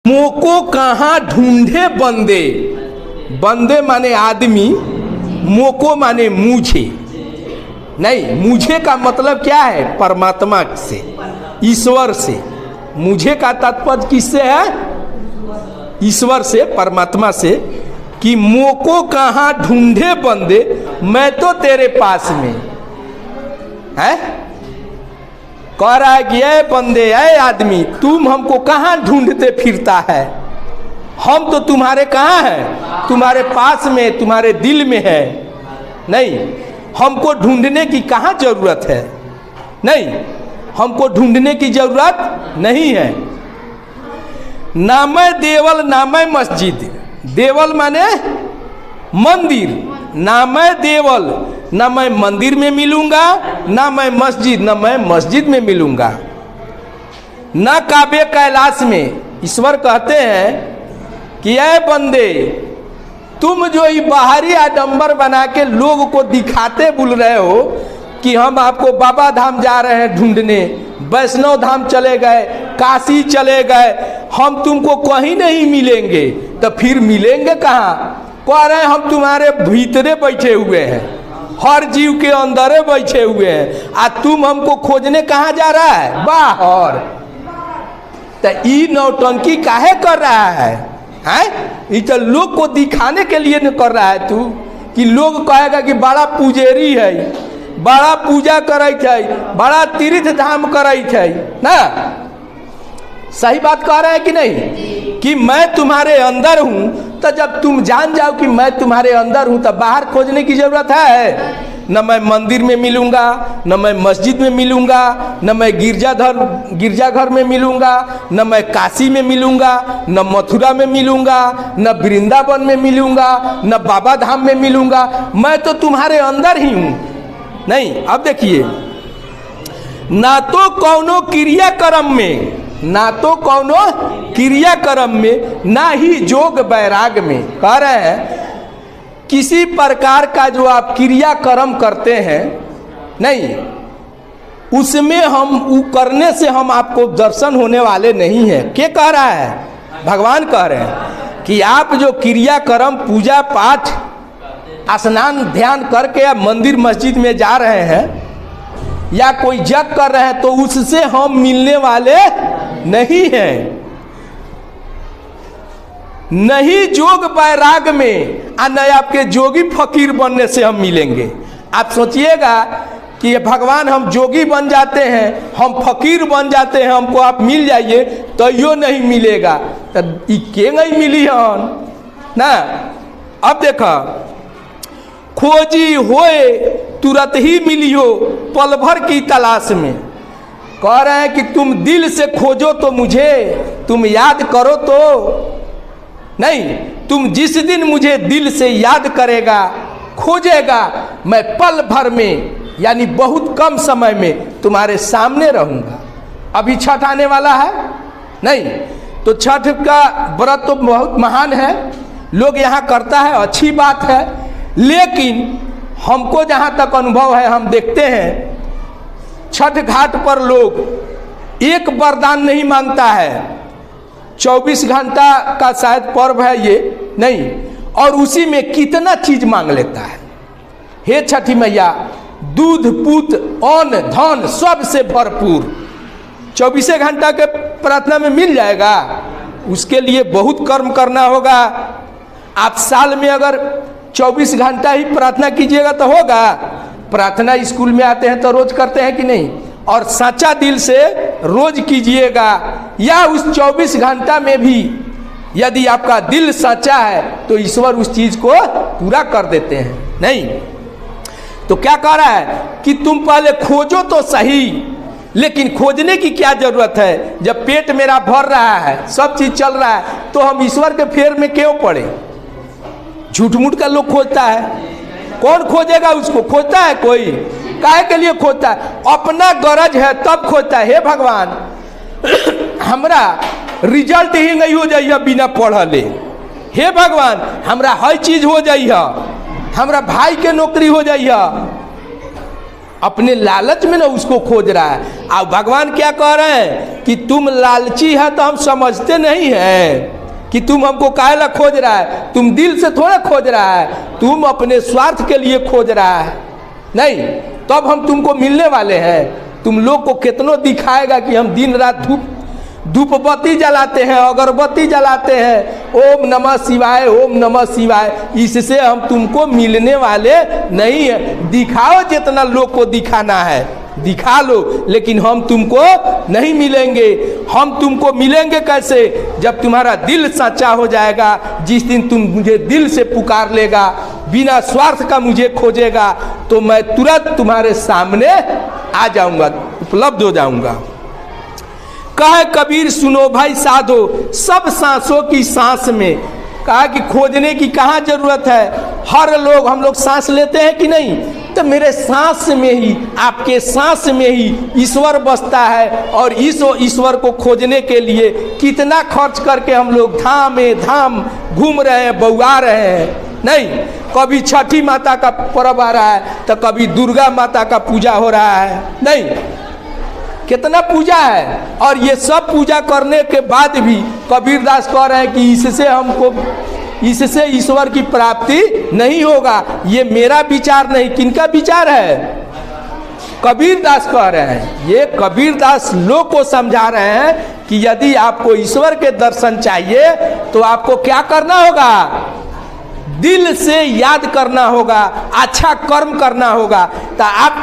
मोको कहाँ ढूंढे बंदे, बंदे माने आदमी, मोको माने मुझे। नहीं, मुझे का मतलब क्या है? परमात्मा से, ईश्वर से। मुझे का तात्पर्य किससे है? ईश्वर से, परमात्मा से। कि मोको कहाँ ढूंढे बंदे, मैं तो तेरे पास में है। कह रहा है कि ऐ बंदे, ऐ आदमी, तुम हमको कहाँ ढूंढते फिरता है? हम तो तुम्हारे कहाँ हैं? तुम्हारे पास में, तुम्हारे दिल में है। नहीं, हमको ढूंढने की कहाँ जरूरत है? नहीं, हमको ढूंढने की जरूरत नहीं है। नामै देवल नामै मस्जिद, देवल माने मंदिर, नामै देवल, ना मैं मंदिर में मिलूंगा, ना मैं मस्जिद, ना मैं मस्जिद में मिलूंगा, ना काबे कैलाश में। ईश्वर कहते हैं कि ऐ बंदे, तुम जो ये बाहरी आडंबर बना के लोग को दिखाते बोल रहे हो कि हम आपको बाबा धाम जा रहे हैं ढूंढने, वैष्णव धाम चले गए, काशी चले गए, हम तुमको कहीं नहीं मिलेंगे, तो फिर मिलेंगे कहाँ? कह रहे हैं हम तुम्हारे भीतरे बैठे हुए हैं, हर जीव के अंदर बैठे हुए हैं, आ तुम हमको खोजने कहाँ जा रहा है? बाहर। तो ये नौटंकी काहे कर रहा है? ये तो लोग को दिखाने के लिए न कर रहा है तू, कि लोग कहेगा कि बड़ा पुजेरी है, बड़ा पूजा करैत है, बड़ा तीर्थ धाम करैत है ना। सही बात कह रहे हैं कि नहीं? कि मैं तुम्हारे अंदर हूं, तो जब तुम जान जाओ कि मैं तुम्हारे अंदर हूं, तो बाहर खोजने की जरूरत है? न मैं मंदिर में मिलूंगा, न मैं मस्जिद में मिलूंगा, न मैं गिरजाघर में मिलूंगा, न मैं काशी में मिलूंगा, न मथुरा में मिलूंगा, न वृंदावन में मिलूंगा, न बाबा धाम में मिलूंगा। मैं तो तुम्हारे अंदर ही हूं। नहीं, अब देखिए, ना तो कौनो क्रियाक्रम में, ना तो कौनो क्रियाक्रम में, ना ही जोग बैराग में। कह रहे हैं किसी प्रकार का जो आप क्रियाक्रम करते हैं, नहीं, उसमें हम वो करने से हम आपको दर्शन होने वाले नहीं है। क्या कह रहा है? भगवान कह रहे हैं कि आप जो क्रियाक्रम, पूजा पाठ, स्नान ध्यान करके या मंदिर मस्जिद में जा रहे हैं या कोई जप कर रहे हैं, तो उससे हम मिलने वाले नहीं हैं। नहीं जोग बैराग में, और न आपके जोगी फकीर बनने से हम मिलेंगे। आप सोचिएगा कि भगवान हम जोगी बन जाते हैं, हम फकीर बन जाते हैं, हमको आप मिल जाइए, तो यो नहीं मिलेगा, तो के नहीं मिली हन ना। अब देखा, खोजी होए तुरंत ही मिलियो पल भर की तलाश में। कह रहे हैं कि तुम दिल से खोजो तो मुझे, तुम याद करो तो नहीं, तुम जिस दिन मुझे दिल से याद करेगा, खोजेगा, मैं पल भर में, यानी बहुत कम समय में तुम्हारे सामने रहूंगा। अभी छठ आने वाला है, नहीं तो छठ का व्रत तो बहुत महान है, लोग यहाँ करता है, अच्छी बात है। लेकिन हमको जहाँ तक अनुभव है, हम देखते हैं छठ घाट पर लोग एक वरदान नहीं मांगता है, 24 घंटा का शायद पर्व है ये, नहीं, और उसी में कितना चीज मांग लेता है। हे छठी मैया, दूध पूत अन्न धन सबसे भरपूर 24 घंटा के प्रार्थना में मिल जाएगा। उसके लिए बहुत कर्म करना होगा। आप साल में अगर 24 घंटा ही प्रार्थना कीजिएगा तो होगा? प्रार्थना स्कूल में आते हैं तो रोज करते हैं कि नहीं? और सच्चा दिल से रोज कीजिएगा, या उस 24 घंटा में भी यदि आपका दिल सच्चा है तो ईश्वर उस चीज को पूरा कर देते हैं। नहीं तो क्या कह रहा है कि तुम पहले खोजो तो सही। लेकिन खोजने की क्या जरूरत है? जब पेट मेरा भर रहा है, सब चीज चल रहा है, तो हम ईश्वर के फेर में क्यों पड़े? झूठ मूठ का लोग खोजता है, कौन खोजेगा उसको? खोजता है कोई? काहे के लिए खोजता है? अपना गरज है तब खोजता है। हे भगवान, हमरा रिजल्ट ही नहीं हो जाइए बिना पढ़ले। हे भगवान, हमरा हर चीज हो जाइए, हमरा भाई के नौकरी हो जाइए, अपने लालच में ना उसको खोज रहा है। अब भगवान क्या कह रहे हैं कि तुम लालची है तो हम समझते नहीं है कि तुम हमको काहेला खोज रहा है, तुम दिल से थोड़ा खोज रहा है, तुम अपने स्वार्थ के लिए खोज रहा है। नहीं, तब हम तुमको मिलने वाले हैं। तुम लोग को कितनों दिखाएगा कि हम दिन रात धूपबत्ती जलाते हैं, अगरबत्ती जलाते हैं, ओम नमः शिवाय, ओम नमः शिवाय। इससे हम तुमको मिलने वाले नहीं है। दिखाओ जितना लोग को दिखाना है दिखा लो, लेकिन हम तुमको नहीं मिलेंगे। हम तुमको मिलेंगे कैसे? जब तुम्हारा दिल सच्चा हो जाएगा। जिस दिन तुम मुझे दिल से पुकार लेगा, बिना स्वार्थ का मुझे खोजेगा, तो मैं तुरंत तुम्हारे सामने आ जाऊंगा, उपलब्ध हो जाऊंगा। कहे कबीर सुनो भाई साधो, सब सांसों की सांस में। कहा कि खोजने की कहाँ जरूरत है, हर लोग हम लोग सांस लेते हैं कि नहीं? तो मेरे सांस में ही, आपके सांस में ही ईश्वर बसता है। और इस ईश्वर को खोजने के लिए कितना खर्च करके हम लोग धाम धाम घूम रहे हैं, बउआ रहे हैं। नहीं, कभी छठी माता का पर्व आ रहा है तो कभी दुर्गा माता का पूजा हो रहा है। नहीं, कितना पूजा है। और ये सब पूजा करने के बाद भी कबीरदास कह रहे हैं कि इससे ईश्वर की प्राप्ति नहीं होगा। ये मेरा विचार नहीं, किनका विचार है? कबीरदास कह रहे हैं। ये कबीरदास लोग को समझा रहे हैं कि यदि आपको ईश्वर के दर्शन चाहिए तो आपको क्या करना होगा? दिल से याद करना होगा, अच्छा कर्म करना होगा। तो आप